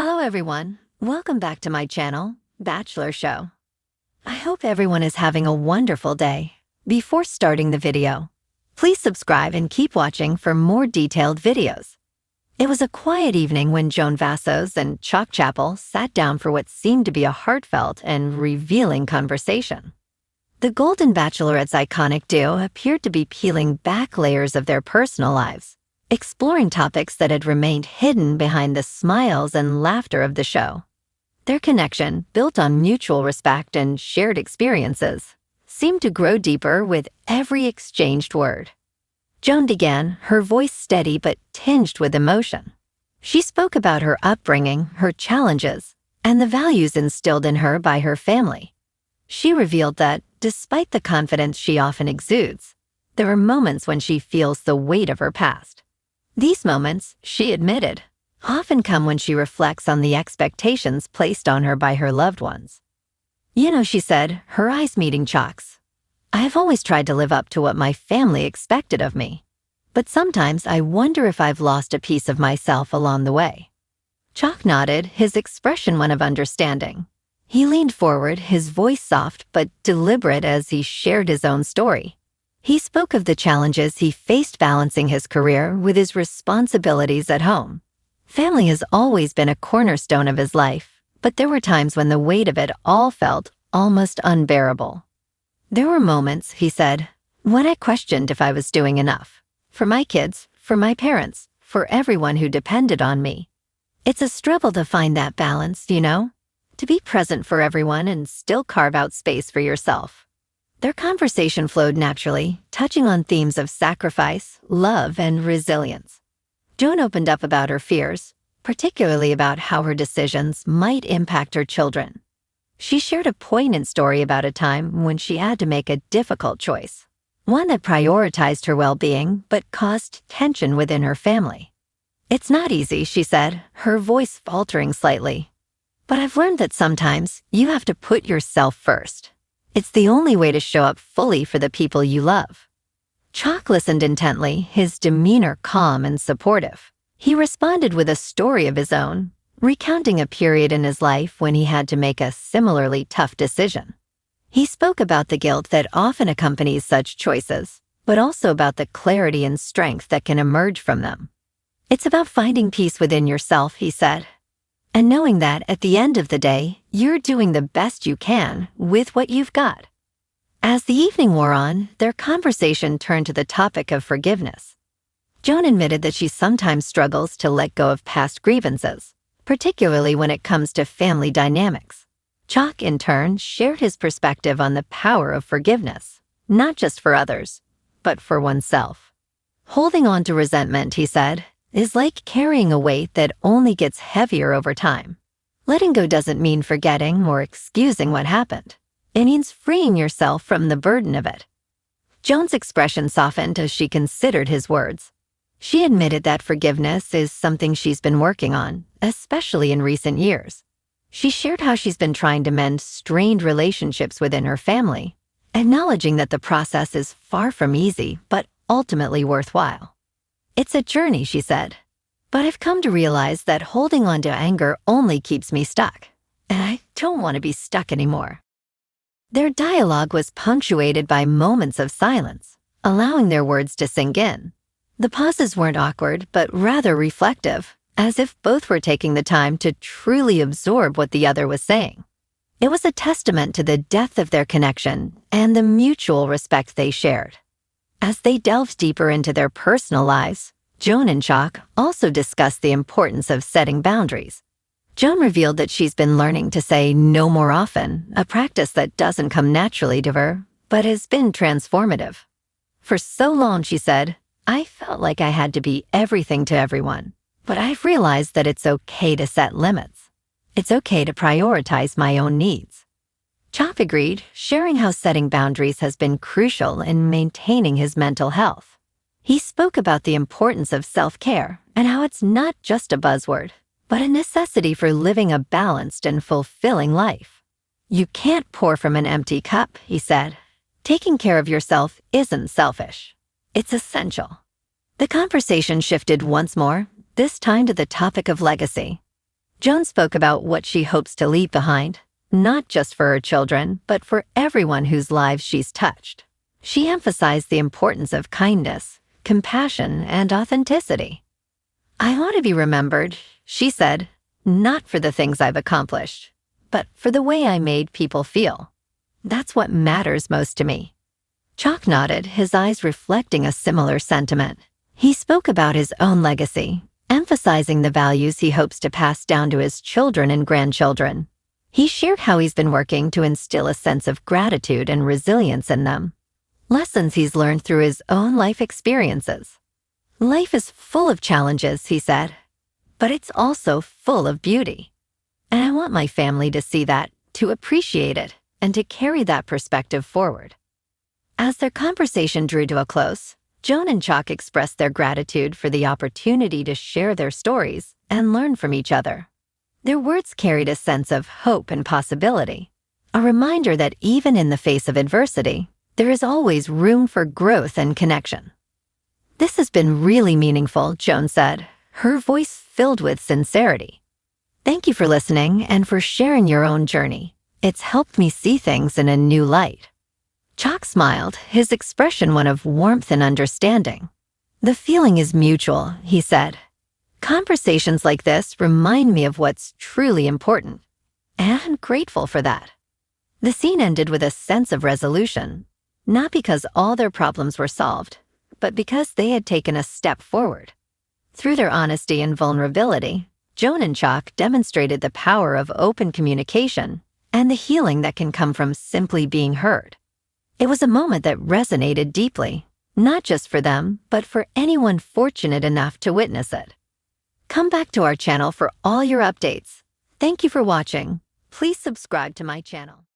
Hello everyone, welcome back to my channel, Bachelor Show. I hope everyone is having a wonderful day. Before starting the video, please subscribe and keep watching for more detailed videos. It was a quiet evening when Joan Vassos and Chock Chapple sat down for what seemed to be a heartfelt and revealing conversation. The Golden Bachelorette's iconic duo appeared to be peeling back layers of their personal lives, exploring topics that had remained hidden behind the smiles and laughter of the show. Their connection, built on mutual respect and shared experiences, seemed to grow deeper with every exchanged word. Joan began, her voice steady but tinged with emotion. She spoke about her upbringing, her challenges, and the values instilled in her by her family. She revealed that, despite the confidence she often exudes, there are moments when she feels the weight of her past. These moments, she admitted, often come when she reflects on the expectations placed on her by her loved ones. You know, she said, her eyes meeting Chock's, I have always tried to live up to what my family expected of me, but sometimes I wonder if I've lost a piece of myself along the way. Chock nodded, his expression one of understanding. He leaned forward, his voice soft but deliberate as he shared his own story. He spoke of the challenges he faced balancing his career with his responsibilities at home. Family has always been a cornerstone of his life, but there were times when the weight of it all felt almost unbearable. There were moments, he said, when I questioned if I was doing enough. For my kids, for my parents, for everyone who depended on me. It's a struggle to find that balance, you know? To be present for everyone and still carve out space for yourself. Their conversation flowed naturally, touching on themes of sacrifice, love, and resilience. Joan opened up about her fears, particularly about how her decisions might impact her children. She shared a poignant story about a time when she had to make a difficult choice, one that prioritized her well-being but caused tension within her family. It's not easy, she said, her voice faltering slightly. But I've learned that sometimes you have to put yourself first. It's the only way to show up fully for the people you love. Chock listened intently, his demeanor calm and supportive. He responded with a story of his own, recounting a period in his life when he had to make a similarly tough decision. He spoke about the guilt that often accompanies such choices, but also about the clarity and strength that can emerge from them. It's about finding peace within yourself, he said, and knowing that at the end of the day, you're doing the best you can with what you've got. As the evening wore on, their conversation turned to the topic of forgiveness. Joan admitted that she sometimes struggles to let go of past grievances, particularly when it comes to family dynamics. Chock, in turn, shared his perspective on the power of forgiveness, not just for others, but for oneself. Holding on to resentment, he said, is like carrying a weight that only gets heavier over time. Letting go doesn't mean forgetting or excusing what happened. It means freeing yourself from the burden of it. Joan's expression softened as she considered his words. She admitted that forgiveness is something she's been working on, especially in recent years. She shared how she's been trying to mend strained relationships within her family, acknowledging that the process is far from easy, but ultimately worthwhile. It's a journey, she said, but I've come to realize that holding on to anger only keeps me stuck, and I don't want to be stuck anymore. Their dialogue was punctuated by moments of silence, allowing their words to sink in. The pauses weren't awkward, but rather reflective, as if both were taking the time to truly absorb what the other was saying. It was a testament to the depth of their connection and the mutual respect they shared. As they delved deeper into their personal lives, Joan and Chock also discussed the importance of setting boundaries. Joan revealed that she's been learning to say no more often, a practice that doesn't come naturally to her, but has been transformative. For so long, she said, I felt like I had to be everything to everyone, but I've realized that it's okay to set limits. It's okay to prioritize my own needs. Chock agreed, sharing how setting boundaries has been crucial in maintaining his mental health. He spoke about the importance of self-care and how it's not just a buzzword, but a necessity for living a balanced and fulfilling life. You can't pour from an empty cup, he said. Taking care of yourself isn't selfish. It's essential. The conversation shifted once more, this time to the topic of legacy. Joan spoke about what she hopes to leave behind, not just for her children, but for everyone whose lives she's touched. She emphasized the importance of kindness, compassion, and authenticity. "I want to be remembered," she said, "not for the things I've accomplished, but for the way I made people feel. That's what matters most to me." Chock nodded, his eyes reflecting a similar sentiment. He spoke about his own legacy, emphasizing the values he hopes to pass down to his children and grandchildren. He shared how he's been working to instill a sense of gratitude and resilience in them, lessons he's learned through his own life experiences. "Life is full of challenges," he said, "but it's also full of beauty. And I want my family to see that, to appreciate it, and to carry that perspective forward." As their conversation drew to a close, Joan and Chock expressed their gratitude for the opportunity to share their stories and learn from each other. Their words carried a sense of hope and possibility, a reminder that even in the face of adversity, there is always room for growth and connection. "This has been really meaningful," Joan said, her voice filled with sincerity. "Thank you for listening and for sharing your own journey. It's helped me see things in a new light." Chock smiled, his expression one of warmth and understanding. "The feeling is mutual," he said. "Conversations like this remind me of what's truly important, and I'm grateful for that." The scene ended with a sense of resolution, not because all their problems were solved, but because they had taken a step forward. Through their honesty and vulnerability, Joan and Chock demonstrated the power of open communication and the healing that can come from simply being heard. It was a moment that resonated deeply, not just for them, but for anyone fortunate enough to witness it. Come back to our channel for all your updates. Thank you for watching. Please subscribe to my channel.